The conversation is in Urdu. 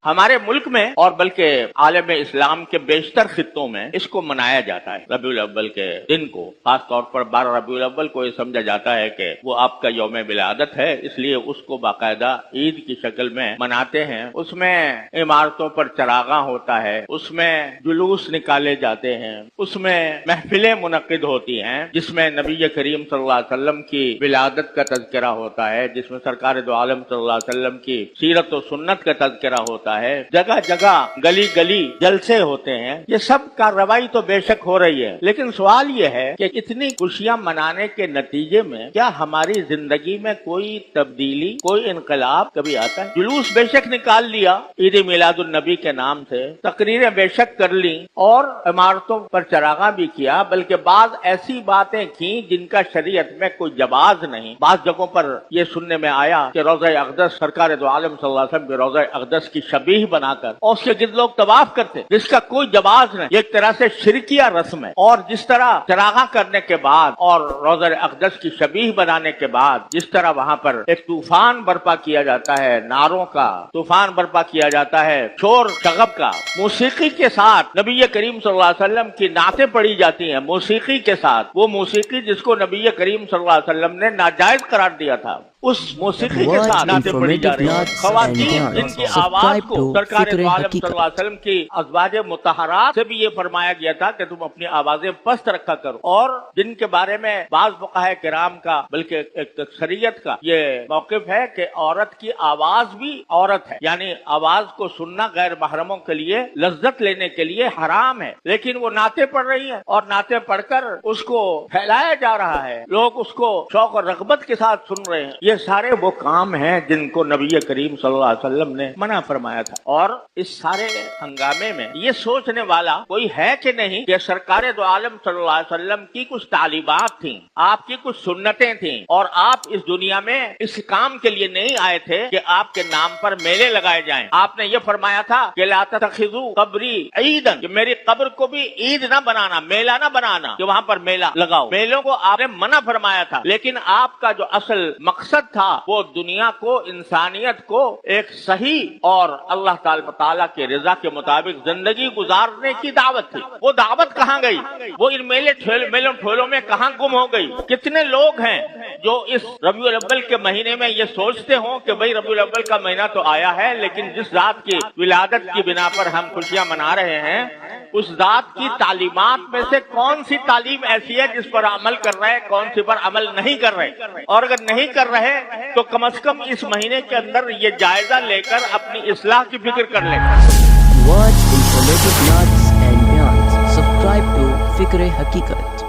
ہمارے ملک میں اور بلکہ عالم اسلام کے بیشتر خطوں میں اس کو منایا جاتا ہے ربیع الاول کے دن کو، خاص طور پر 12 ربیع الاول کو یہ سمجھا جاتا ہے کہ وہ آپ کا یوم ولادت ہے، اس لیے اس کو باقاعدہ عید کی شکل میں مناتے ہیں۔ اس میں عمارتوں پر چراغاں ہوتا ہے، اس میں جلوس نکالے جاتے ہیں، اس میں محفلیں منعقد ہوتی ہیں جس میں نبی کریم صلی اللہ علیہ وسلم کی ولادت کا تذکرہ ہوتا ہے، جس میں سرکار دو عالم صلی اللہ علیہ وسلم کی سیرت و سنت کا تذکرہ ہوتا ہے، جگہ جگہ گلی گلی جلسے ہوتے ہیں۔ یہ سب کارروائی تو بے شک ہو رہی ہے، لیکن سوال یہ ہے کہ اتنی خوشیاں منانے کے نتیجے میں کیا ہماری زندگی میں کوئی تبدیلی، کوئی انقلاب کبھی آتا ہے؟ جلوس بے شک نکال لیا عید میلاد النبی کے نام سے، تقریریں بے شک کر لی اور عمارتوں پر چراغاں بھی کیا، بلکہ بعض ایسی باتیں کی جن کا شریعت میں کوئی جواز نہیں۔ بعض جگہوں پر یہ سننے میں آیا کہ روضہ اقدس، سرکار دو عالم صلی اللہ علیہ وسلم کے روضہ اقدس کی شبیہ بنا کر اور اس کے گرد لوگ طواف کرتے، جس کا کوئی جواز نہیں۔ یہ ایک طرح سے شرکیہ رسم ہے، اور جس طرح چراغاں کرنے کے بعد اور روضہ اقدس کی شبیہ بنانے کے بعد جس طرح وہاں پر ایک طوفان برپا کیا جاتا ہے، نعروں کا طوفان برپا کیا جاتا ہے، شور شغب کا، موسیقی کے ساتھ نبی کریم صلی اللہ علیہ وسلم کی نعتیں پڑھی جاتی ہیں موسیقی کے ساتھ، وہ موسیقی جس کو نبی کریم صلی اللہ علیہ وسلم نے ناجائز قرار دیا تھا، اس موسیقی کے ساتھ نعتیں پڑھی جا رہی ہیں۔ خواتین جن کی آواز کو سرکار دو عالم صلی اللہ علیہ وسلم کی ازواج مطہرات سے بھی یہ فرمایا گیا تھا کہ تم اپنی آوازیں پست رکھا کرو، اور جن کے بارے میں بعض فقہاء کرام کا بلکہ ایک اکثریت کا یہ موقف ہے کہ عورت کی آواز بھی عورت ہے، یعنی آواز کو سننا غیر محرموں کے لیے لذت لینے کے لیے حرام ہے، لیکن وہ نعتیں پڑھ رہی ہیں اور نعتیں پڑھ کر اس کو پھیلایا جا رہا ہے، لوگ اس کو شوق اور رغبت کے ساتھ سن رہے ہیں۔ یہ سارے وہ کام ہیں جن کو نبی کریم صلی اللہ علیہ وسلم نے منع فرمایا تھا، اور اس سارے ہنگامے میں یہ سوچنے والا کوئی ہے کہ نہیں کہ سرکار دو عالم صلی اللہ علیہ وسلم کی کچھ تعلیمات تھیں، آپ کی کچھ سنتیں تھیں، اور آپ اس دنیا میں اس کام کے لیے نہیں آئے تھے کہ آپ کے نام پر میلے لگائے جائیں۔ آپ نے یہ فرمایا تھا کہ لا تتخذوا قبری عیدا، کہ میری قبر کو بھی عید نہ بنانا، میلہ نہ بنانا کہ وہاں پر میلہ لگاؤ۔ میلوں کو آپ نے منع فرمایا تھا، لیکن آپ کا جو اصل مقصد تھا وہ دنیا کو، انسانیت کو ایک صحیح اور اللہ تعالیٰ کے رضا کے مطابق زندگی گزارنے کی دعوت تھی۔ وہ دعوت کہاں گئی؟ وہ ان میلوں ٹھولوں میں کہاں گم ہو گئی؟ کتنے لوگ ہیں جو اس ربیع الاول کے مہینے میں یہ سوچتے ہوں کہ بھئی ربیع الاول کا مہینہ تو آیا ہے، لیکن جس ذات کی ولادت کی بنا پر ہم خوشیاں منا رہے ہیں، اس ذات کی تعلیمات میں سے کون سی تعلیم ایسی ہے جس پر عمل کر رہے، کون سی پر عمل نہیں کر رہے؟ اور اگر نہیں کر رہے تو کم از کم اس مہینے کے اندر یہ جائزہ لے کر اپنی اصلاح کی فکر کر لیں۔ Watch informative nuts and beyond. Subscribe to Fikre Hakikat.